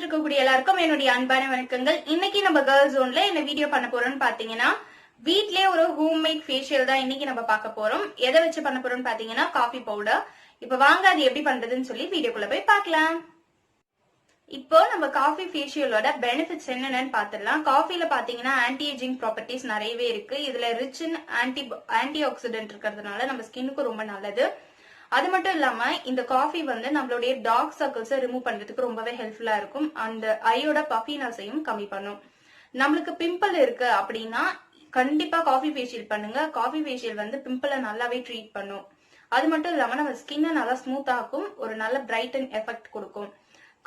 இருக்கக்கூடிய எல்லாருக்கும் என்னுடைய அன்பான வணக்கங்கள். இன்னைக்கு நம்ம கேர்ள்ஸ் ஜோன்ல என்ன வீடியோ பண்ண போறோம்னு பாத்தீங்கன்னா, வீட்லயே ஒரு ஹோம்மேட் ஃபேஷியல் தான் இன்னைக்கு நம்ம பார்க்க போறோம். எதை வச்சு பண்ண போறோம்னு பாத்தீங்கன்னா காஃபி பவுடர். இப்ப வாங்க அது எப்படி பண்றதுன்னு சொல்லி வீடியோக்குள்ள போய் பார்க்கலாம். இப்போ நம்ம காஃபி ஃபேஷியலோட பெனிஃபிட்ஸ் என்னென்னு பாத்துடலாம். காஃபில பாத்தீங்கன்னா ஆன்டி ஏஜிங் ப்ராப்பர்ட்டிஸ் நிறையவே இருக்கு. இதுல ரிச் இன் ஆன்டி ஆக்சிடென்ட் இருக்கிறதுனால நம்ம ஸ்கின்னுக்கு ரொம்ப நல்லது. அது மட்டும் இல்லாம இந்த காஃபி வந்து நம்மளுடைய டார்க் சர்க்கிள்ஸை ரிமூவ் பண்றதுக்கு ரொம்பவே ஹெல்ப்ஃபுல்லா இருக்கும். அந்த ஐயோட பஃபினஸையும் கம்மி பண்ணும். நம்மளுக்கு பிம்பிள் இருக்கு அப்படின்னா கண்டிப்பா காஃபி ஃபேஷியல் பண்ணுங்க. காஃபி ஃபேஷியல் வந்து பிம்பிளை நல்லாவே ட்ரீட் பண்ணும். அது மட்டும் இல்லாம நம்ம ஸ்கின்னை நல்லா ஸ்மூத் ஆக்கும், ஒரு நல்ல பிரைட்டன் எஃபெக்ட் கொடுக்கும்.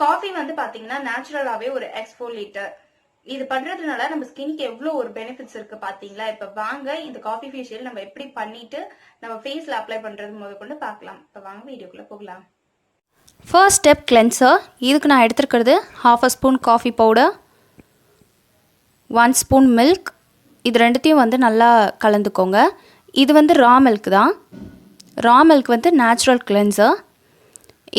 காஃபி வந்து பாத்தீங்கன்னா நேச்சுரலாவே ஒரு எக்ஸ்ஃபோலியேட்டர். இது பண்றதுனால நம்ம ஸ்கின்க்கு எவ்வளவு ஒரு பெனிஃபிட்ஸ் இருக்கு பாத்தீங்களா. இப்ப வாங்க இந்த காஃபி ஃபேஷியல் நம்ம எப்படி பண்ணிட்டு நம்ம ஃபேஸ்ல அப்ளை பண்றது முதற்கொண்டு பார்க்கலாம். இப்ப வாங்க வீடியோக்குள்ள போகலாம். First step cleanser. இதுக்கு நான் எடுத்துருக்கிறது 1/2 spoon coffee powder, 1 spoon milk. இது ரெண்டுத்தையும் வந்து நல்லா கலந்துக்கோங்க. இது வந்து ரா மில்க் தான். ரா மில்க் வந்து நேச்சுரல் கிளென்சர்.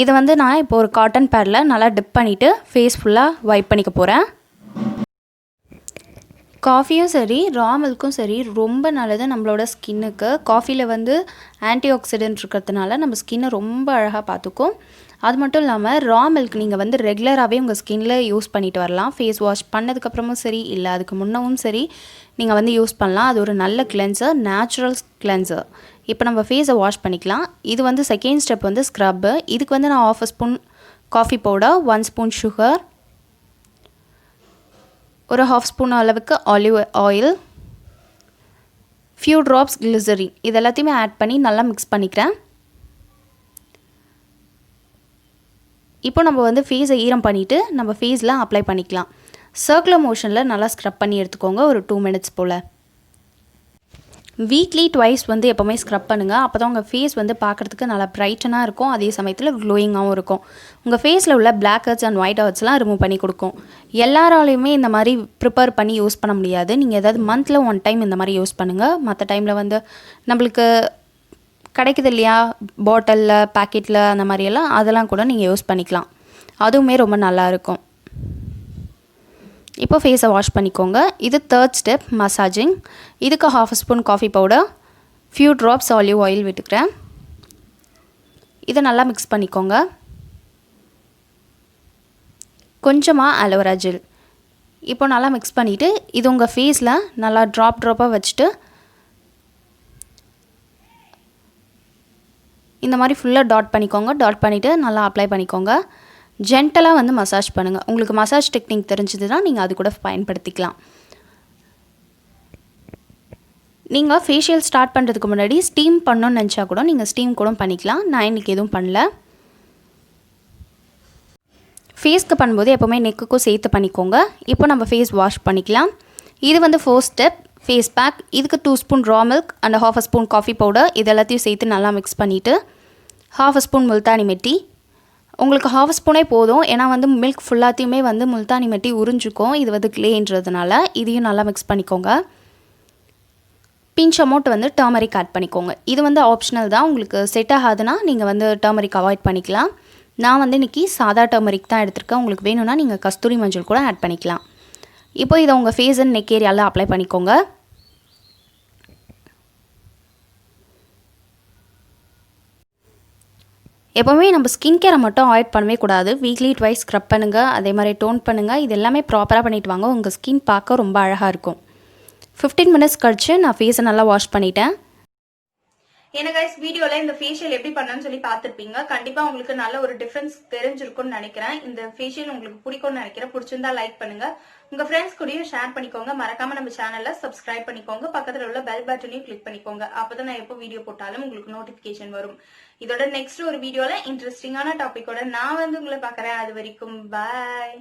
இதை வந்து நான் இப்போ ஒரு காட்டன் பேடில் நல்லா டிப் பண்ணிவிட்டு ஃபேஸ் ஃபுல்லாக வைப் பண்ணிக்க போகிறேன். காஃபியும் சரி ரா மில்க்கும் சரி ரொம்ப நல்லது நம்மளோட ஸ்கின்னுக்கு. காஃபியில் வந்து ஆன்டி ஆக்சிடென்ட் இருக்கிறதுனால நம்ம ஸ்கின்னை ரொம்ப அழகாக பார்த்துக்கும். அது மட்டும் இல்லாமல் ரா மில்க் நீங்கள் வந்து ரெகுலராகவே உங்கள் ஸ்கின்னில் யூஸ் பண்ணிட்டு வரலாம். ஃபேஸ் வாஷ் பண்ணதுக்கப்புறமும் சரி இல்லை அதுக்கு முன்னவும் சரி நீங்கள் வந்து யூஸ் பண்ணலாம். அது ஒரு நல்ல கிளென்சர், நேச்சுரல் கிளென்சர். இப்போ நம்ம ஃபேஸை வாஷ் பண்ணிக்கலாம். இது வந்து செகண்ட் ஸ்டெப் வந்து ஸ்க்ரப்பு. இதுக்கு வந்து நான் 1/2 spoon coffee powder, 1 spoon sugar, ஒரு 1/2 ஸ்பூன் அளவுக்கு olive oil, few drops glycerin, இது எல்லாத்தையுமே ஆட் பண்ணி நல்லா மிக்ஸ் பண்ணிக்கிறேன். இப்போ நம்ம வந்து ஃபேஸை ஈரம் பண்ணிவிட்டு நம்ம ஃபேஸில் அப்ளை பண்ணிக்கலாம். சர்க்குலர் மோஷனில் நல்லா ஸ்க்ரப் பண்ணி எடுத்துக்கோங்க ஒரு 2 மினிட்ஸ் போல். வீக்லி ட்வைஸ் வந்து எப்போவுமே ஸ்க்ரப் பண்ணுங்கள். அப்போ தான் உங்கள் ஃபேஸ் வந்து பார்க்குறதுக்கு நல்லா பிரைட்டனாக இருக்கும், அதே சமயத்தில் க்ளோயிங்காகவும் இருக்கும். உங்கள் ஃபேஸில் உள்ள பிளாக் ஹெட்ஸ் அண்ட் ஒயிட் ஹெட்ஸ்லாம் ரிமூவ் பண்ணி கொடுக்கும். எல்லாராலையுமே இந்த மாதிரி ப்ரிப்பேர் பண்ணி யூஸ் பண்ண முடியாது. நீங்கள் ஏதாவது மந்தில் 1 டைம் இந்த மாதிரி யூஸ் பண்ணுங்கள். மற்ற டைமில் வந்து நம்மளுக்கு கிடைக்குது இல்லையா பாட்டிலில் பேக்கெட்டில் அந்த மாதிரியெல்லாம், அதெல்லாம் கூட நீங்கள் யூஸ் பண்ணிக்கலாம். அதுவுமே ரொம்ப நல்லாயிருக்கும். இப்போ ஃபேஸை வாஷ் பண்ணிக்கோங்க. இது தேர்ட் ஸ்டெப் மசாஜிங். இதுக்கு 1/2 spoon coffee powder, few drops olive oil விட்டுக்கிறேன். இதை நல்லா மிக்ஸ் பண்ணிக்கோங்க. கொஞ்சமாக அலோவேரா ஜெல். இப்போ நல்லா மிக்ஸ் பண்ணிவிட்டு இது உங்கள் ஃபேஸில் நல்லா ட்ராப்பாக வச்சுட்டு இந்த மாதிரி ஃபுல்லாக டாட் பண்ணிக்கோங்க. டாட் பண்ணிவிட்டு நல்லா அப்ளை பண்ணிக்கோங்க. ஜென்டலாக வந்து மசாஜ் பண்ணுங்கள். உங்களுக்கு மசாஜ் டெக்னிக் தெரிஞ்சதுன்னா நீங்கள் அது கூட பயன்படுத்திக்கலாம். நீங்கள் ஃபேஷியல் ஸ்டார்ட் பண்ணுறதுக்கு முன்னாடி ஸ்டீம் பண்ணணும்னு நினச்சா கூட நீங்கள் ஸ்டீம் கூட பண்ணிக்கலாம். நான் இன்றைக்கி எதுவும் பண்ணல. ஃபேஸ்க்கு பண்ணும்போது எப்போவுமே நெக்குக்கும் சேர்த்து பண்ணிக்கோங்க. இப்போ நம்ம ஃபேஸ் வாஷ் பண்ணிக்கலாம். இது வந்து 4th ஸ்டெப் ஃபேஸ் பேக். இதுக்கு 2 spoon raw milk and 1/2 spoon coffee powder, இது எல்லாத்தையும் சேர்த்து நல்லா மிக்ஸ் பண்ணிவிட்டு 1/2 ஸ்பூன் multani மிட்டி. உங்களுக்கு 1/2 ஸ்பூனே போதும், ஏன்னா வந்து மில்க் ஃபுல்லாத்தையுமே வந்து multani மிட்டி உறிஞ்சிக்கும். இது வந்து க்ளேன்றதுனால இதையும் நல்லா மிக்ஸ் பண்ணிக்கோங்க. பிஞ்ச் அமௌண்ட் வந்து டர்மரிக் ஆட் பண்ணிக்கோங்க. இது வந்து ஆப்ஷனல் தான். உங்களுக்கு செட் ஆகாதுன்னா நீங்கள் வந்து டர்மரிக் அவாய்ட் பண்ணிக்கலாம். நான் வந்து இன்றைக்கி சாதா டர்மரிக் தான் எடுத்திருக்கேன். உங்களுக்கு வேணும்னா நீங்கள் கஸ்தூரி மஞ்சள் கூட ஆட் பண்ணிக்கலாம். இப்போ இதை உங்கள் ஃபேஸ் அண்ட் நெக் ஏரியாவில் அப்ளை பண்ணிக்கோங்க. எப்போவுமே நம்ம ஸ்கின் கேரை மட்டும் அவாய்ட் பண்ணவே கூடாது. வீக்லி ட்வைஸ் ஸ்க்ரப் பண்ணுங்கள், அதே மாதிரி டோன் பண்ணுங்கள். இது எல்லாமே ப்ராப்பராக பண்ணிவிட்டு வாங்க. உங்கள் ஸ்கின் பார்க்க ரொம்ப அழகாக இருக்கும். 15 மினிட்ஸ் கழிச்சு நான் ஃபேஸை நல்லா வாஷ் பண்ணிட்டேன். ஏன்னா கைஸ் வீடியோல இந்த ஃபேஷியல் எப்படி பண்ணணும்னு சொல்லி பார்த்துருப்பீங்க. கண்டிப்பா உங்களுக்கு நல்ல ஒரு டிஃபரன்ஸ் தெரிஞ்சிருக்கும்னு நினைக்கிறேன். இந்த ஃபேஷியல் உங்களுக்கு பிடிக்கும்னு நினைக்கிறேன். பிடிச்சிருந்தா லைக் பண்ணுங்க, உங்க ஃப்ரெண்ட்ஸ் கூடயும் ஷேர் பண்ணிக்கோங்க. மறக்காம நம்ம சேனல்ல சப்ஸ்கிரைப் பண்ணிக்கோங்க. பக்கத்துல உள்ள பெல் பட்டனையும் கிளிக் பண்ணிக்கோங்க. அப்பதான் நான் எப்போ வீடியோ போட்டாலும் உங்களுக்கு நோட்டிபிகேஷன் வரும். இதோட நெக்ஸ்ட் ஒரு வீடியோல இன்ட்ரெஸ்டிங்கான டாபிக்கோட நான் வந்து உங்களை பாக்குறேன். அது வரைக்கும் பாய்.